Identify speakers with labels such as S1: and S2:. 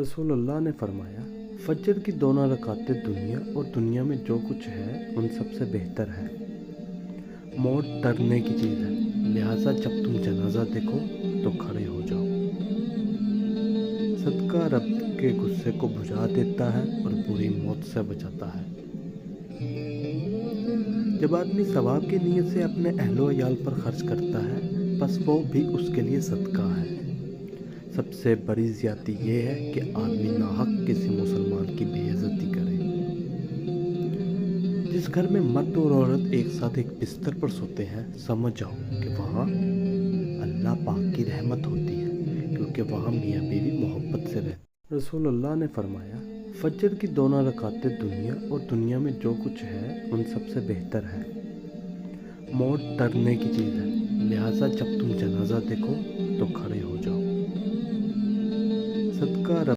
S1: رسول اللہ نے فرمایا، فجر کی دونوں رکعتیں دنیا اور دنیا میں جو کچھ ہے ان سب سے بہتر ہے۔ موت ڈرنے کی چیز ہے، لہٰذا جب تم جنازہ دیکھو تو کھڑے ہو جاؤ۔ صدقہ رب کے غصے کو بجھا دیتا ہے اور بری موت سے بچاتا ہے۔ جب آدمی ثواب کی نیت سے اپنے اہل و عیال پر خرچ کرتا ہے بس وہ بھی اس کے لیے صدقہ ہے۔ سب سے بڑی زیادتی یہ ہے کہ آدمی ناحق کسی مسلمان کی بے عزتی کرے۔ جس گھر میں مرد اور عورت ایک ساتھ ایک بستر پر سوتے ہیں سمجھ جاؤ کہ وہاں اللہ پاک کی رحمت ہوتی ہے، کیونکہ وہاں میاں بیوی محبت سے رہتے۔ رسول اللہ نے فرمایا، فجر کی دونوں رکعتیں دنیا اور دنیا میں جو کچھ ہے ان سب سے بہتر ہے۔ موت ڈرنے کی چیز ہے، لہٰذا جب تم جنازہ دیکھو تو کھڑے ہو جاؤ۔ صدقہ رب